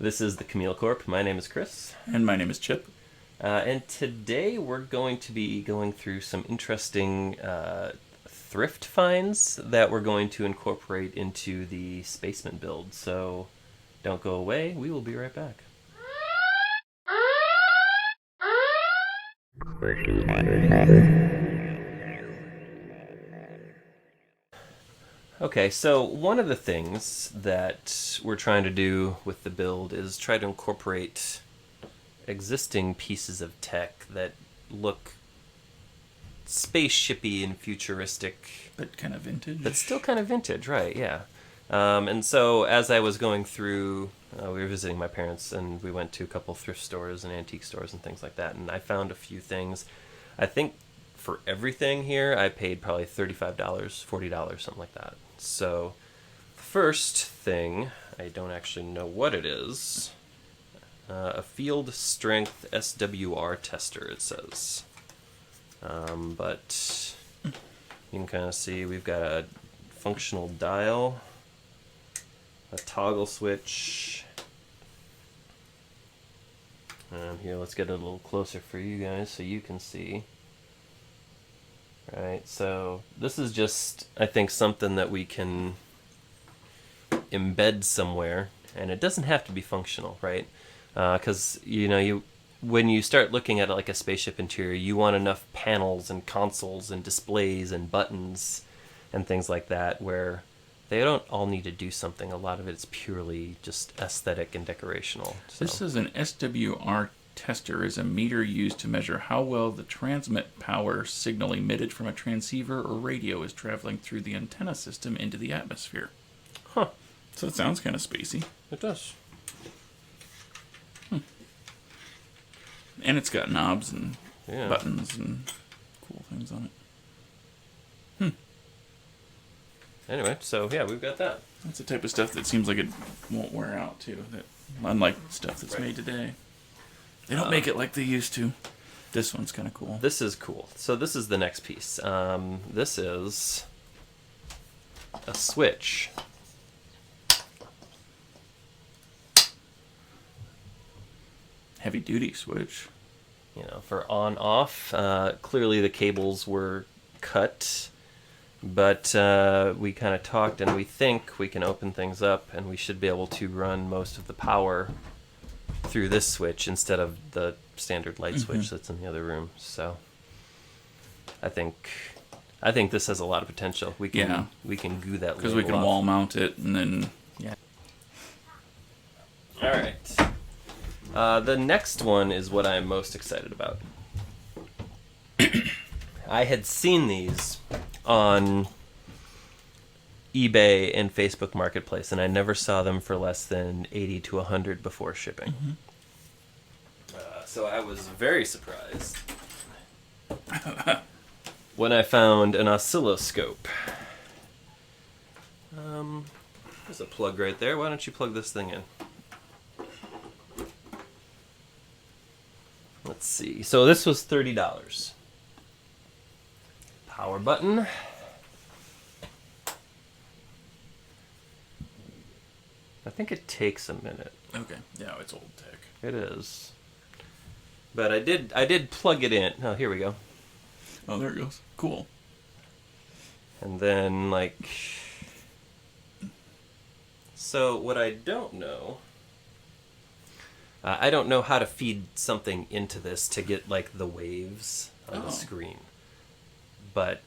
This is the Chamael Corp. My name is Chris. And my name is Chip. And today we're going to be going through some interesting thrift finds that we're going to incorporate into the Spaceman build. So don't go away. We will be right back. Okay, so one of the things that we're trying to do with the build is try to incorporate existing pieces of tech that look spaceshipy and futuristic. But kind of vintage. But still kind of vintage, right, yeah. And so as I was going through, we were visiting my parents, and we went to a couple thrift stores and antique stores and things like that, and I found a few things. I think for everything here, I paid probably $35, $40, something like that. So, first thing, I don't actually know what it is. A field strength SWR tester, it says. But you can kind of see we've got a functional dial, a toggle switch. Here, let's get it a little closer for you guys so you can see. Right, so this is just, I think, something that we can embed somewhere, and it doesn't have to be functional, right? Because when you start looking at it like a spaceship interior, you want enough panels and consoles and displays and buttons and things like that where they don't all need to do something. A lot of it's purely just aesthetic and decorational. So. This is an SWR tester, is a meter used to measure how well the transmit power signal emitted from a transceiver or radio is traveling through the antenna system into the atmosphere. Huh. So it sounds kind of spacey. It does. And it's got knobs and Yeah. buttons and cool things on it. Anyway, so yeah, we've got that. That's the type of stuff that seems like it won't wear out, too. That, unlike stuff that's made today. They don't make it like they used to. This one's kind of cool. This is cool. So this is the next piece. This is a switch. Heavy duty switch. For on-off. Clearly the cables were cut, but we kind of talked, and we think we can open things up, and we should be able to run most of the power through this switch instead of the standard light switch that's in the other room. So I think this has a lot of potential. We can goo that because we can wall mount it and then All right. The next one is what I'm most excited about. I had seen these on eBay and Facebook Marketplace, and I never saw them for less than $80 to $100 before shipping. So I was very surprised when I found an oscilloscope. There's a plug right there. Why don't you plug this thing in? Let's see. So this was $30. Power button. I think it takes a minute. okay. Yeah, it's old tech. It is. But I did plug it in. Oh, here we go. Oh, there it goes. Cool. And then, so what I don't know, I don't know how to feed something into this to get, the waves on the screen. But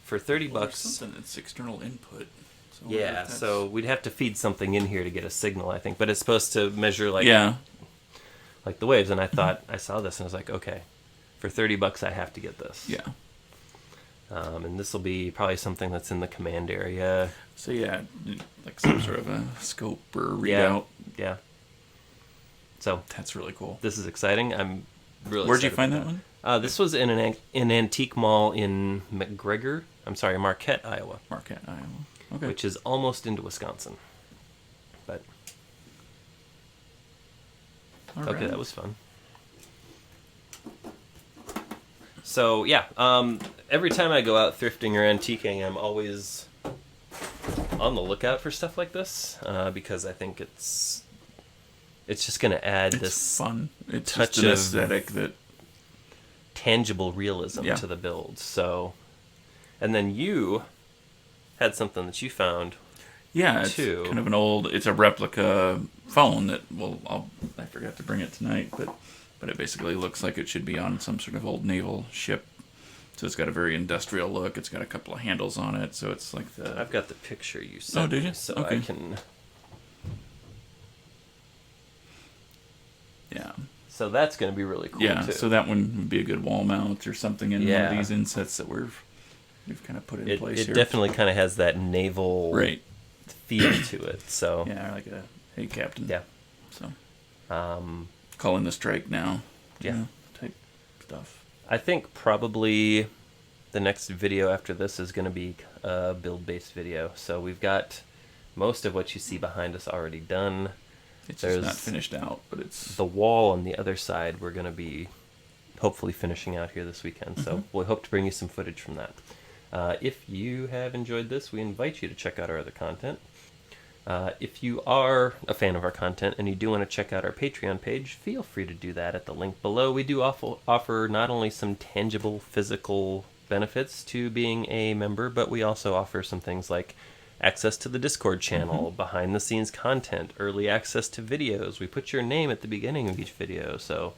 for $30... There's something that's external input. So yeah, so we'd have to feed something in here to get a signal, I think. But it's supposed to measure, the waves. And I thought, I saw this, and I was like, okay, for $30 I have to get this. Yeah. And this will be probably something that's in the command area. So yeah, like some sort of a scope or readout. Yeah. So that's really cool. This is exciting. I'm really Where'd you excited find about that one? This was in an antique mall in Marquette, Iowa. Marquette, Iowa. Okay. Which is almost into Wisconsin. But All okay, right. that was fun. So yeah, every time I go out thrifting or antiquing, I'm always on the lookout for stuff like this because I think it's it's just going to add It's this fun. It's touch just an of aesthetic that tangible realism to the build. So, and then you had something that you found. Yeah, it's too. kind of an old. It's a replica phone that I forgot to bring it tonight, but it basically looks like it should be on some sort of old naval ship. So it's got a very industrial look. It's got a couple of handles on it, so it's like the. I've got the picture you sent. Oh, did you? Me, so Okay. I can. Yeah. So that's going to be really cool. Yeah. too. So that one would be a good wall mount or something in one Yeah. of these insets that we've kind of put in place It here. definitely kind of has that naval Right. feel to it. So Yeah, like a hey captain. yeah. So Um, calling the strike now. Yeah. Type stuff. I think probably the next video after this is going to be a build-based video. So we've got most of what you see behind us already done. It's There's just not finished out, but it's the wall on the other side we're going to be hopefully finishing out here this weekend. So we'll hope to bring you some footage from that. If you have enjoyed this, we invite you to check out our other content. If you are a fan of our content and you do want to check out our Patreon page, feel free to do that at the link below. We do offer not only some tangible physical benefits to being a member, but we also offer some things like access to the Discord channel, behind the scenes content, early access to videos. We put your name at the beginning of each video. So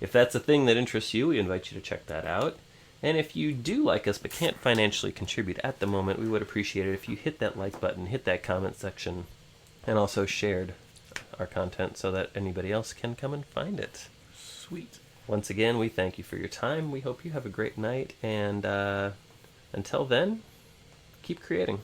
if that's a thing that interests you, we invite you to check that out. And if you do like us but can't financially contribute at the moment, we would appreciate it if you hit that like button, hit that comment section, and also shared our content so that anybody else can come and find it. sweet. Once again, we thank you for your time. We hope you have a great night, and until then, keep creating.